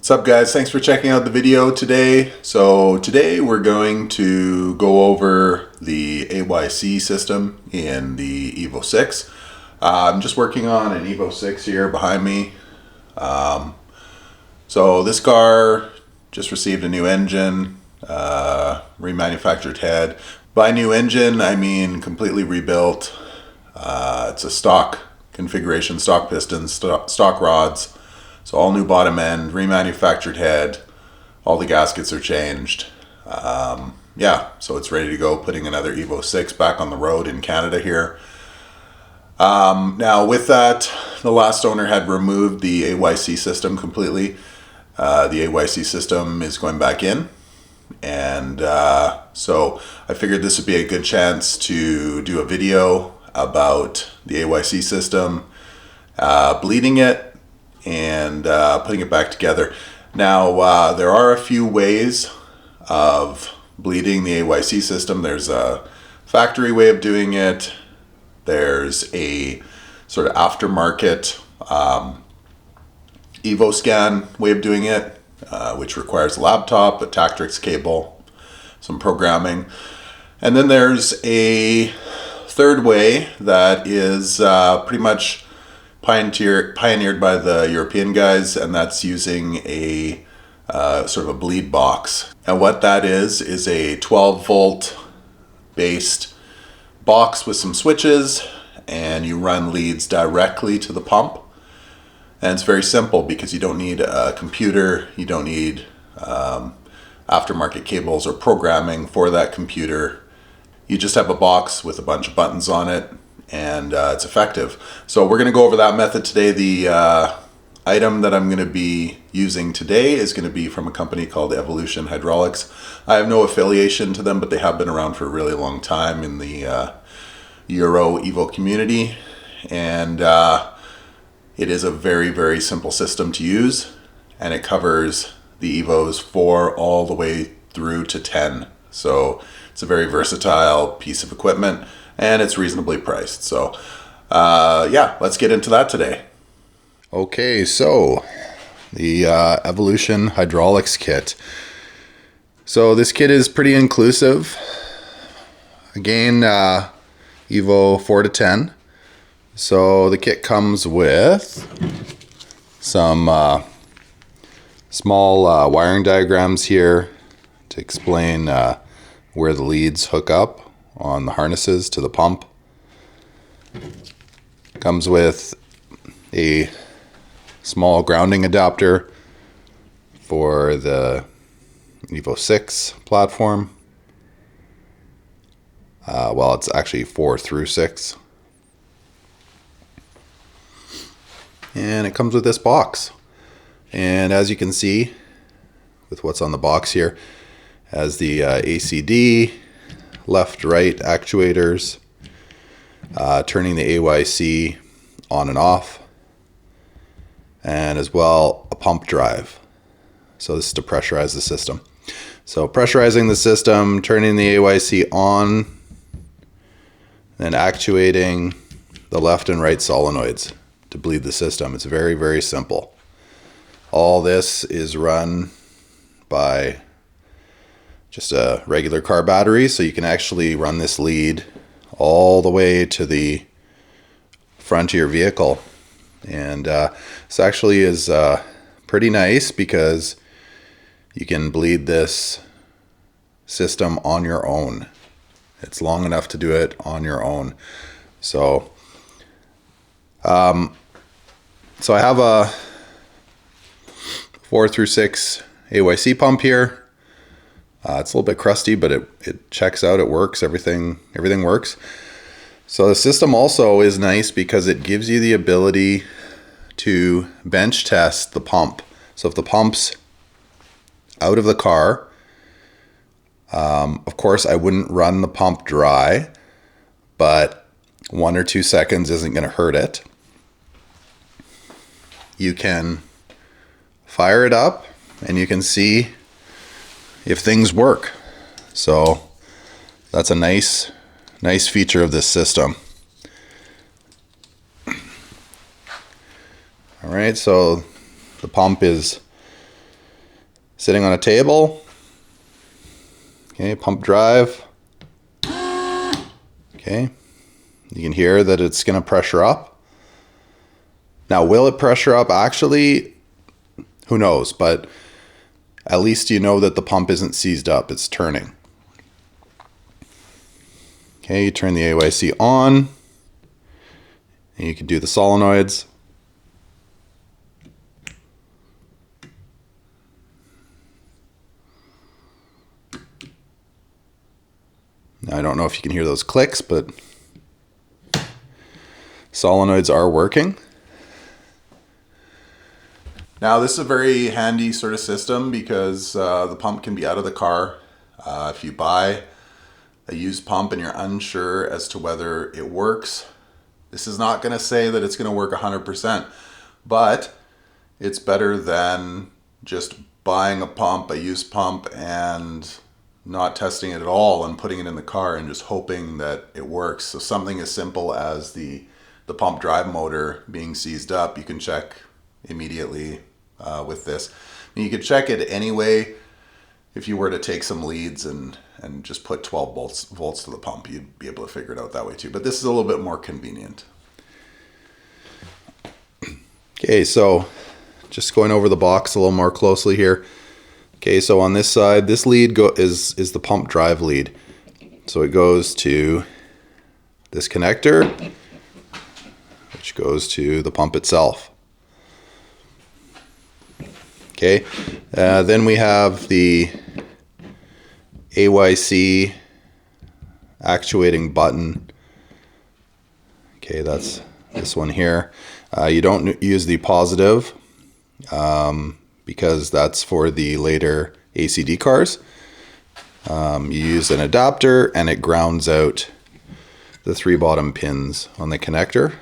What's up guys, thanks for checking out the video today. So today we're going to go over the AYC system in the Evo 6. I'm just working on an Evo 6 here behind me. So this car just received a new engine, remanufactured head. By new engine, I mean completely rebuilt. It's a stock configuration, stock pistons, stock rods. So all new bottom end, remanufactured head, all the gaskets are changed. Yeah, so it's ready to go, putting another Evo 6 back on the road in Canada here. Now with that, the last owner had removed the AYC system completely. The AYC system is going back in. And so I figured this would be a good chance to do a video about the AYC system, bleeding it, and putting it back together. Now there are a few ways of bleeding the AYC system. There's a factory way of doing it. There's a sort of aftermarket Evo scan way of doing it, which requires a laptop, a Tactrix cable, some programming. And then there's a third way that is pretty much pioneered by the European guys, and that's using a sort of a bleed box. And what that is a 12 volt based box with some switches, and you run leads directly to the pump. And it's very simple because you don't need a computer, you don't need aftermarket cables or programming for that computer. You just have a box with a bunch of buttons on it, and it's effective. So we're going to go over that method today. The item that I'm going to be using today is going to be from a company called Evolution Hydraulics. I have no affiliation to them, but they have been around for a really long time in the Euro Evo community, and it is a very, very simple system to use, and it covers the Evos 4 all the way through to 10. So it's a very versatile piece of equipment, and it's reasonably priced. So yeah, let's get into that today. Okay, so the Evolution Hydraulics kit. So this kit is pretty inclusive. Again, Evo 4 to 10. So the kit comes with some small wiring diagrams here to explain where the leads hook up on the harnesses to the pump. Comes with a small grounding adapter for the Evo 6 platform. Well, it's actually 4 through 6. And it comes with this box. And as you can see with what's on the box here, has the ACD, left, right actuators, turning the AYC on and off, and as well a pump drive. So this is to pressurize the system. So pressurizing the system, turning the AYC on, then actuating the left and right solenoids to bleed the system. It's very, very simple. All this is run by just a regular car battery, so you can actually run this lead all the way to the front of your vehicle. And this actually is pretty nice because you can bleed this system on your own. It's long enough to do it on your own. So so I have a 4 through 6 AYC pump here. It's a little bit crusty, but it checks out, it works, everything works. So the system also is nice because it gives you the ability to bench test the pump. So if the pump's out of the car, of course I wouldn't run the pump dry, but 1 or 2 seconds isn't going to hurt it. You can fire it up and you can see if things work. So that's a nice feature of this system. All right, so the pump is sitting on a table. Okay, pump drive. Okay, you can hear that it's going to pressure up. Now, will it pressure up? Actually, who knows, but at least you know that the pump isn't seized up, it's turning. Okay, you turn the AYC on, and you can do the solenoids. Now, I don't know if you can hear those clicks, but solenoids are working. Now, this is a very handy sort of system because the pump can be out of the car. If you buy a used pump and you're unsure as to whether it works, this is not going to say that it's going to work 100%, but it's better than just buying a pump, a used pump, and not testing it at all and putting it in the car and just hoping that it works. So something as simple as the pump drive motor being seized up, you can check immediately with this. I mean, you could check it anyway if you were to take some leads and just put 12 volts to the pump. You'd be able to figure it out that way too, but this is a little bit more convenient. Okay, so just going over the box a little more closely here. Okay, so on this side, this lead is the pump drive lead. So it goes to this connector, which goes to the pump itself. Okay, then we have the AYC actuating button. Okay, that's this one here. You don't use the positive because that's for the later ACD cars. You use an adapter and it grounds out the 3 bottom pins on the connector.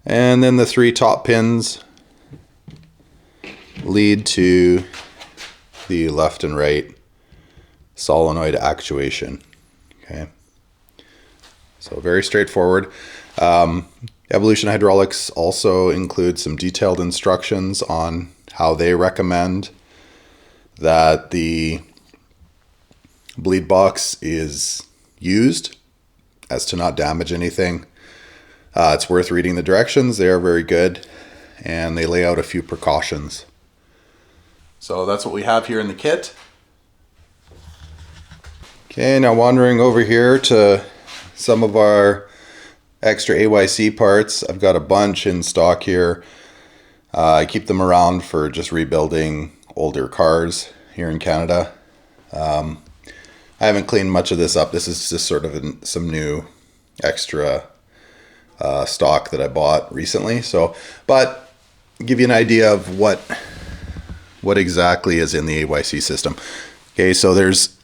And then the 3 top pins lead to the left and right solenoid actuation. Okay, so very straightforward. Evolution Hydraulics also includes some detailed instructions on how they recommend that the bleed box is used as to not damage anything. It's worth reading the directions. They are very good, and they lay out a few precautions. So that's what we have here in the kit. Okay, now wandering over here to some of our extra AYC parts. I've got a bunch in stock here. I keep them around for just rebuilding older cars here in Canada. I haven't cleaned much of this up. This is just sort of some new extra stock that I bought recently. So, but give you an idea of what exactly is in the AYC system. Okay, so there's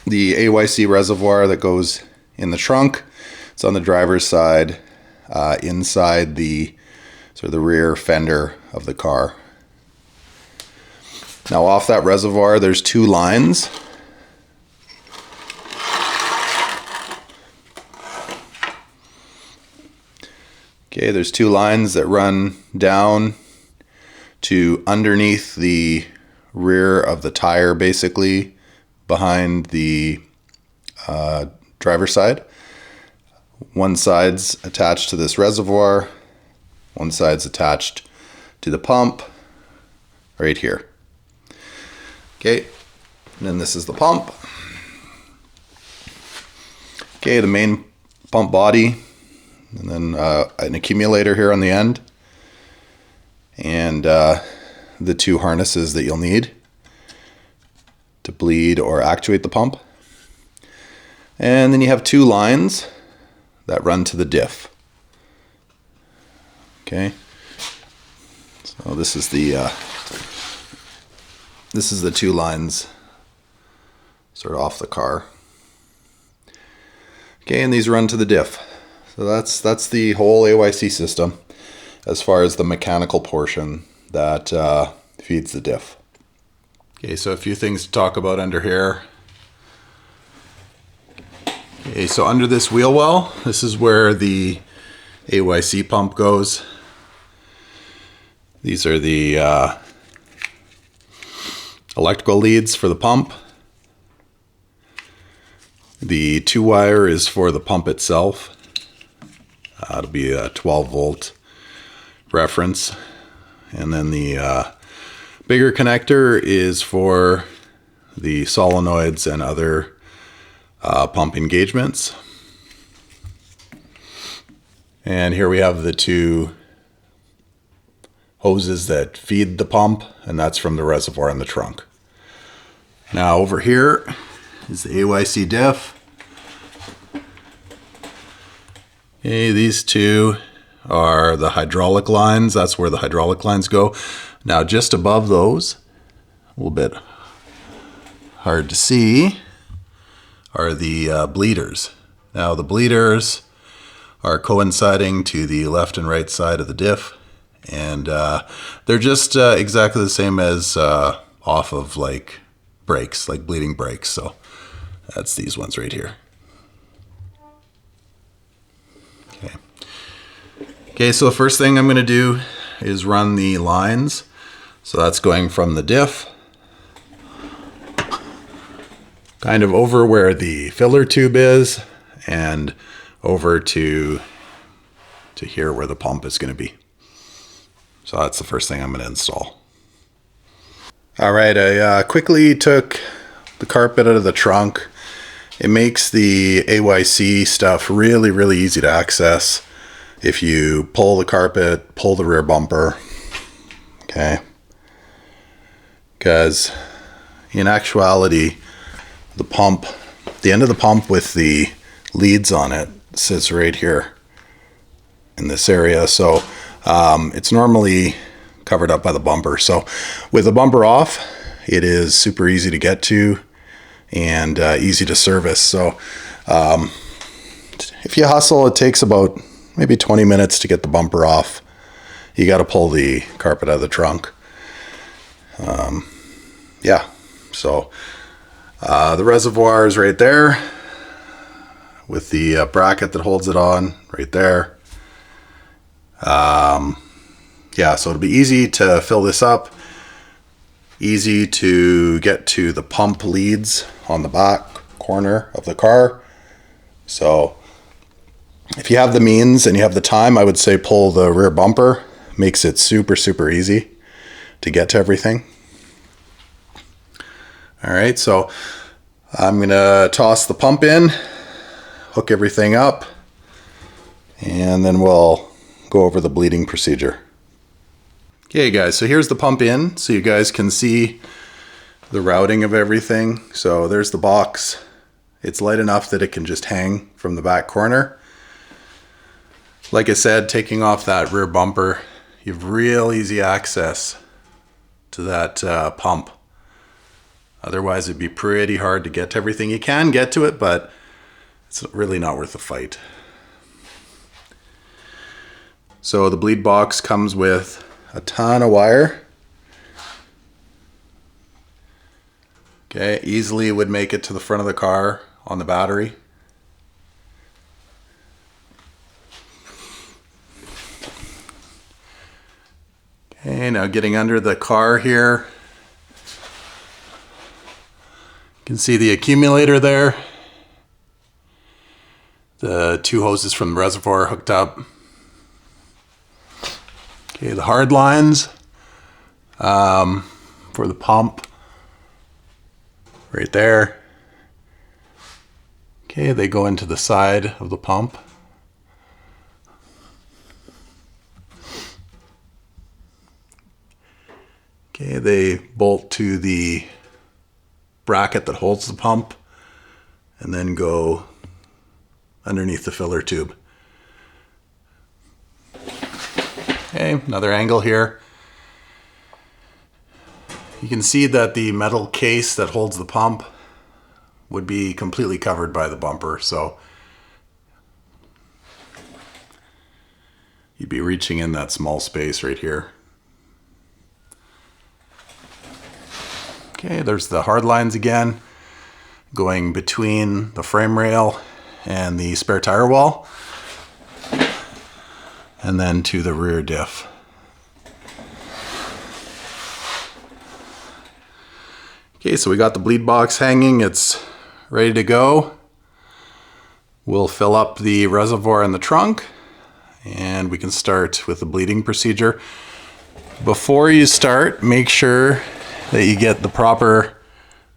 the AYC reservoir that goes in the trunk. It's on the driver's side, inside the sort of the rear fender of the car. Now off that reservoir, there's 2 lines. Okay, there's 2 lines that run down to underneath the rear of the tire, basically behind the driver's side. One side's attached to this reservoir, one side's attached to the pump right here. Okay, and then this is the pump. Okay, the main pump body, and then an accumulator here on the end, and the 2 harnesses that you'll need to bleed or actuate the pump. And then you have 2 lines that run to the diff. Okay, so this is the 2 lines sort of off the car. Okay, and these run to the diff. So that's the whole AYC system as far as the mechanical portion that feeds the diff. Okay, so a few things to talk about under here. Okay, so under this wheel well, this is where the AYC pump goes. These are the electrical leads for the pump. The 2-wire is for the pump itself. It'll be a 12-volt reference. And then the bigger connector is for the solenoids and other pump engagements. And here we have the 2 hoses that feed the pump, and that's from the reservoir in the trunk. Now over here is the AYC diff. Okay, these 2 are the hydraulic lines. That's where the hydraulic lines go. Now just above those, a little bit hard to see, are the bleeders. Now the bleeders are coinciding to the left and right side of the diff, and they're just exactly the same as off of like brakes, like bleeding brakes. So that's these ones right here. Okay, so the first thing I'm going to do is run the lines. So that's going from the diff kind of over where the filler tube is and over to here where the pump is going to be. So that's the first thing I'm going to install. All right, I quickly took the carpet out of the trunk. It makes the AYC stuff really, really easy to access. If you pull the carpet, pull the rear bumper, okay? Because in actuality, the pump, the end of the pump with the leads on it sits right here in this area. So it's normally covered up by the bumper. So with the bumper off, it is super easy to get to and easy to service. So if you hustle, it takes about maybe 20 minutes to get the bumper off. You got to pull the carpet out of the trunk. Yeah, so the reservoir is right there with the bracket that holds it on right there. Yeah, so it'll be easy to fill this up, easy to get to the pump leads on the back corner of the car. So if you have the means and you have the time, I would say pull the rear bumper. Makes it super, super easy to get to everything. All right, so I'm gonna toss the pump in, hook everything up, and then we'll go over the bleeding procedure. Okay guys, so here's the pump in, so you guys can see the routing of everything. So there's the box. It's light enough that it can just hang from the back corner. Like I said, taking off that rear bumper, you have real easy access to that pump. Otherwise, it'd be pretty hard to get to everything. You can get to it, but it's really not worth the fight. So the bleed box comes with a ton of wire. Okay, easily would make it to the front of the car on the battery. Okay, now getting under the car here. You can see the accumulator there. The 2 hoses from the reservoir hooked up. Okay, the hard lines for the pump right there. Okay, they go into the side of the pump. Okay, they bolt to the bracket that holds the pump and then go underneath the filler tube. Okay, another angle here. You can see that the metal case that holds the pump would be completely covered by the bumper, so you'd be reaching in that small space right here. Okay, there's the hard lines again, going between the frame rail and the spare tire wall, and then to the rear diff. Okay, so we got the bleed box hanging. It's ready to go. We'll fill up the reservoir in the trunk and we can start with the bleeding procedure. Before you start, make sure that you get the proper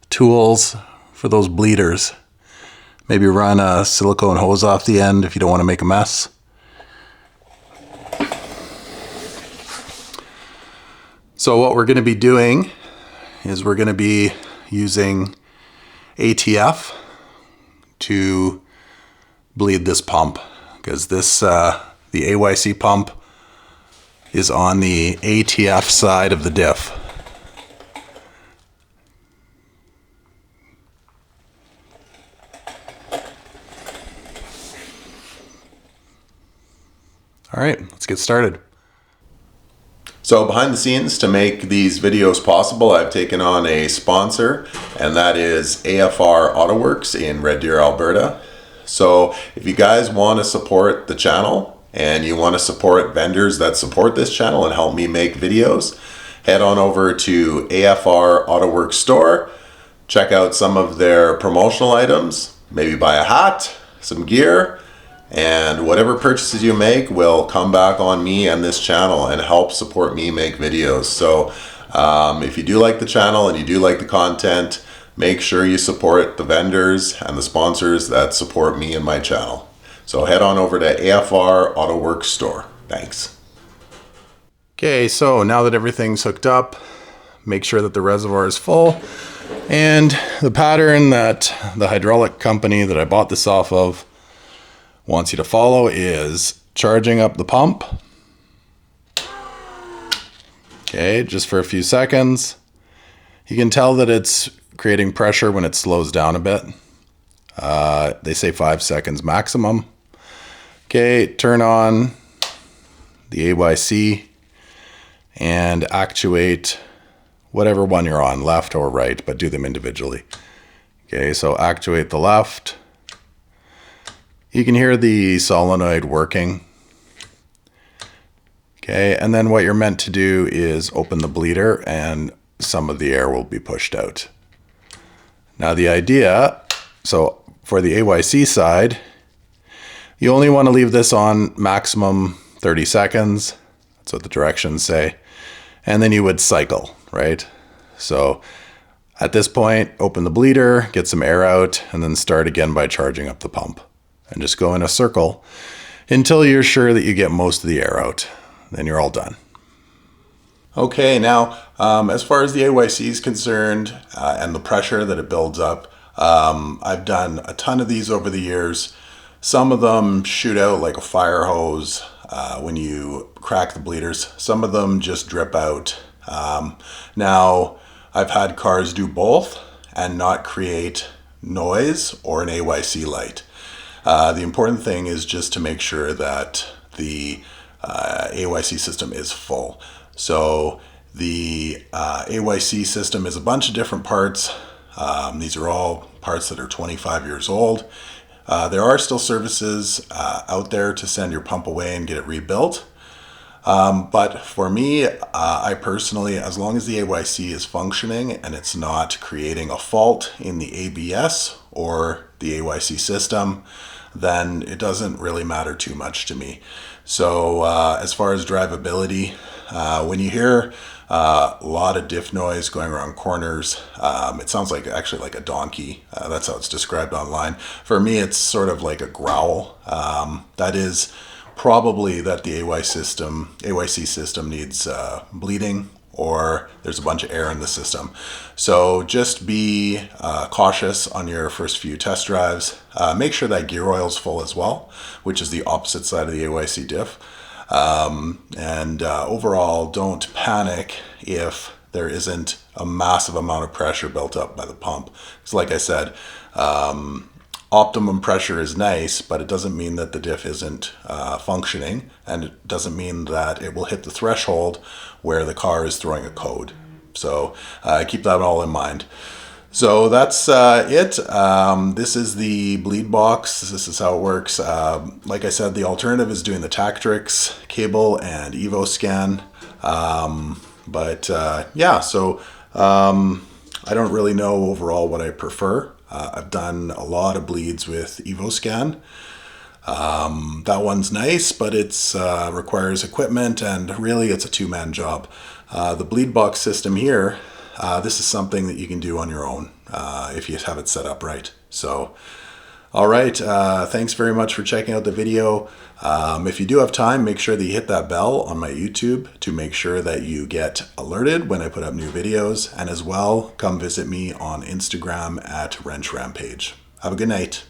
tools for those bleeders. Maybe run a silicone hose off the end if you don't want to make a mess. So what we're going to be doing is we're going to be using ATF to bleed this pump, because this the AYC pump is on the ATF side of the diff. All right, let's get started. So behind the scenes, to make these videos possible, I've taken on a sponsor, and that is AFR AutoWorks in Red Deer, Alberta. So if you guys want to support the channel and you want to support vendors that support this channel and help me make videos, head on over to AFR AutoWorks store, check out some of their promotional items, maybe buy a hat, some gear, and whatever purchases you make will come back on me and this channel and help support me make videos. So if you do like the channel and you do like the content, make sure you support the vendors and the sponsors that support me and my channel. So head on over to AFR AutoWorks store. Thanks. Okay, so now that everything's hooked up, make sure that the reservoir is full. And the pattern that the hydraulic company that I bought this off of wants you to follow is charging up the pump. Okay, just for a few seconds. You can tell that it's creating pressure when it slows down a bit. They say 5 seconds maximum. Okay, turn on the AYC and actuate whatever one you're on, left or right, but do them individually. Okay, so actuate the left. You can hear the solenoid working. Okay, and then what you're meant to do is open the bleeder and some of the air will be pushed out. Now the idea, so for the AYC side, you only want to leave this on maximum 30 seconds. That's what the directions say. And then you would cycle, right? So at this point, open the bleeder, get some air out, and then start again by charging up the pump. And just go in a circle until you're sure that you get most of the air out. Then you're all done. Okay, now as far as the AYC is concerned and the pressure that it builds up, I've done a ton of these over the years. Some of them shoot out like a fire hose when you crack the bleeders. Some of them just drip out. Now, I've had cars do both and not create noise or an AYC light. The important thing is just to make sure that the AYC system is full. So the AYC system is a bunch of different parts. These are all parts that are 25 years old. There are still services out there to send your pump away and get it rebuilt. But for me, I personally, as long as the AYC is functioning and it's not creating a fault in the ABS or the AYC system, then it doesn't really matter too much to me. So as far as drivability, when you hear a lot of diff noise going around corners, it sounds like actually like a donkey. That's how it's described online. For me, it's sort of like a growl. That is probably that the AYC system needs bleeding, or there's a bunch of air in the system. So just be cautious on your first few test drives. Make sure that gear oil is full as well, which is the opposite side of the AYC diff. Overall, don't panic if there isn't a massive amount of pressure built up by the pump. Because like I said, optimum pressure is nice, but it doesn't mean that the diff isn't functioning, and it doesn't mean that it will hit the threshold where the car is throwing a code. So keep that all in mind. So that's it. This is the bleed box. This is how it works. Like I said, the alternative is doing the Tactrix cable and Evo scan. Yeah, so I don't really know overall what I prefer. I've done a lot of bleeds with EvoScan. That one's nice, but it's requires equipment, and really it's a two-man job. The bleed box system here, this is something that you can do on your own if you have it set up right. So, all right, thanks very much for checking out the video. If you do have time, make sure that you hit that bell on my YouTube to make sure that you get alerted when I put up new videos. And as well, come visit me on Instagram at Wrench Rampage. Have a good night.